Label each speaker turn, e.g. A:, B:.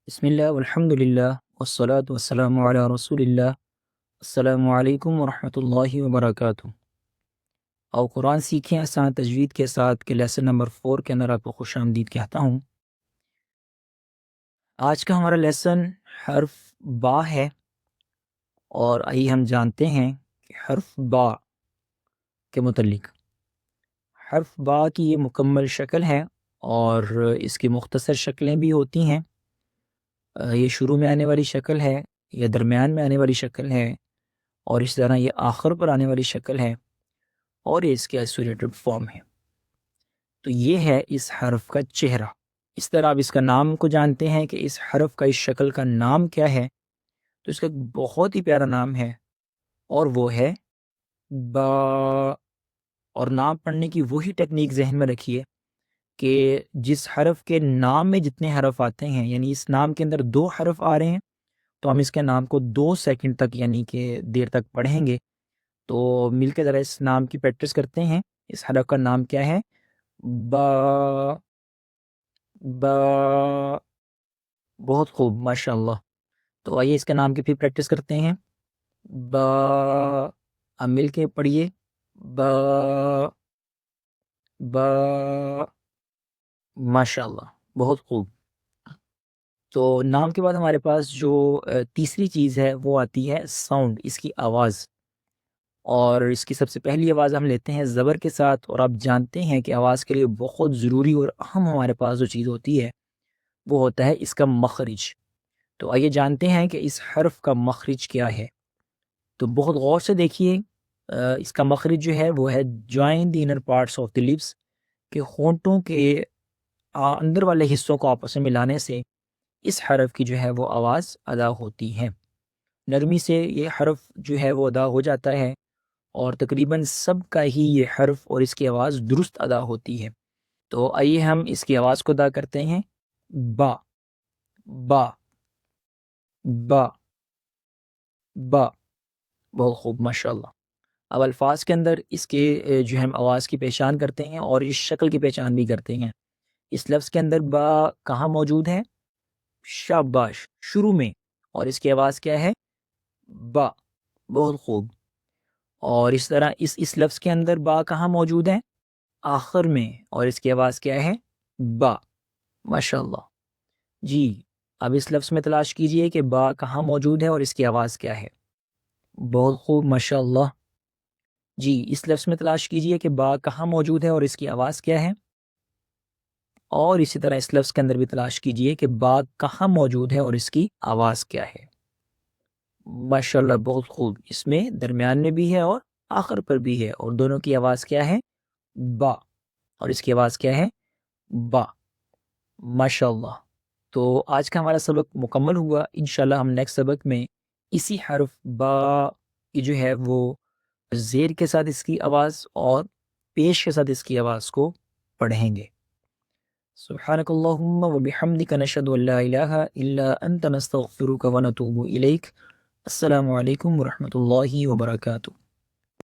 A: بسم اللہ والحمد للہ والصلاة والسلام علی رسول اللہ۔ السلام علیکم ورحمۃ اللہ وبرکاتہ۔ اور قرآن سیکھیں آسان تجوید کے ساتھ کے لیسن نمبر 4 کے اندر آپ کو خوش آمدید کہتا ہوں۔ آج کا ہمارا لیسن حرف با ہے، اور آئیے ہم جانتے ہیں کہ حرف با کے متعلق۔ حرف با کی یہ مکمل شکل ہے اور اس کی مختصر شکلیں بھی ہوتی ہیں۔ یہ شروع میں آنے والی شکل ہے، یا درمیان میں آنے والی شکل ہے، اور اس طرح یہ آخر پر آنے والی شکل ہے، اور یہ اس کے ایسولیٹڈ فارم ہے۔ تو یہ ہے اس حرف کا چہرہ۔ اس طرح آپ اس کا نام کو جانتے ہیں کہ اس حرف کا اس شکل کا نام کیا ہے، تو اس کا ایک بہت ہی پیارا نام ہے، اور وہ ہے با۔ اور نام پڑھنے کی وہی ٹیکنیک ذہن میں رکھیے کہ جس حرف کے نام میں جتنے حرف آتے ہیں، یعنی اس نام کے اندر 2 حرف آ رہے ہیں، تو ہم اس کے نام کو 2 سیکنڈ تک یعنی کہ دیر تک پڑھیں گے۔ تو مل کے ذرا اس نام کی پریکٹس کرتے ہیں۔ اس حرف کا نام کیا ہے؟ با۔ با۔ بہت خوب، ماشاءاللہ۔ تو آئیے اس کے نام کی پھر پریکٹس کرتے ہیں۔ با۔ اب مل کے پڑھیے، با با۔ ماشاءاللہ، بہت خوب۔ تو نام کے بعد ہمارے پاس جو تیسری چیز ہے وہ آتی ہے ساؤنڈ، اس کی آواز۔ اور اس کی سب سے پہلی آواز ہم لیتے ہیں زبر کے ساتھ، اور آپ جانتے ہیں کہ آواز کے لیے بہت ضروری اور اہم ہمارے پاس جو چیز ہوتی ہے وہ ہوتا ہے اس کا مخرج۔ تو آئیے جانتے ہیں کہ اس حرف کا مخرج کیا ہے۔ تو بہت غور سے دیکھیے، اس کا مخرج جو ہے وہ ہے join the inner parts of the lips, کہ ہونٹوں کے اندر والے حصوں کو آپس میں ملانے سے اس حرف کی جو ہے وہ آواز ادا ہوتی ہے۔ نرمی سے یہ حرف جو ہے وہ ادا ہو جاتا ہے، اور تقریباً سب کا ہی یہ حرف اور اس کی آواز درست ادا ہوتی ہے۔ تو آئیے ہم اس کی آواز کو ادا کرتے ہیں۔ با با با با۔ بہت خوب، ماشاءاللہ۔ اب الفاظ کے اندر اس کے جو ہم آواز کی پہچان کرتے ہیں اور اس شکل کی پہچان بھی کرتے ہیں۔ اس لفظ کے اندر با کہاں موجود ہے؟ شاباش، شروع میں، اور اس کی آواز کیا ہے؟ با۔ بہت خوب۔ اور اس طرح اس لفظ کے اندر با کہاں موجود ہے؟ آخر میں، اور اس کی آواز کیا ہے؟ با۔ ماشاءاللہ۔ جی، اب اس لفظ میں تلاش کیجئے کہ با کہاں موجود ہے اور اس کی آواز کیا ہے۔ بہت خوب، ماشاءاللہ۔ جی، اس لفظ میں تلاش کیجئے کہ با کہاں موجود ہے اور اس کی آواز کیا ہے، اور اسی طرح اس لفظ کے اندر بھی تلاش کیجئے کہ با کہاں موجود ہے اور اس کی آواز کیا ہے۔ ماشاءاللہ، بہت خوب۔ اس میں درمیان میں بھی ہے اور آخر پر بھی ہے، اور دونوں کی آواز کیا ہے؟ با، اور اس کی آواز کیا ہے؟ با۔ ماشاءاللہ۔ تو آج کا ہمارا سبق مکمل ہوا۔ انشاءاللہ ہم نیکسٹ سبق میں اسی حرف با کی جو ہے وہ زیر کے ساتھ اس کی آواز اور پیش کے ساتھ اس کی آواز کو پڑھیں گے۔ سبحانک اللہم و بحمدک نشہد ان لا الہ الا انت نستغفرک و نتوب الیک۔ السلام علیکم ورحمۃ اللہ وبرکاتہ۔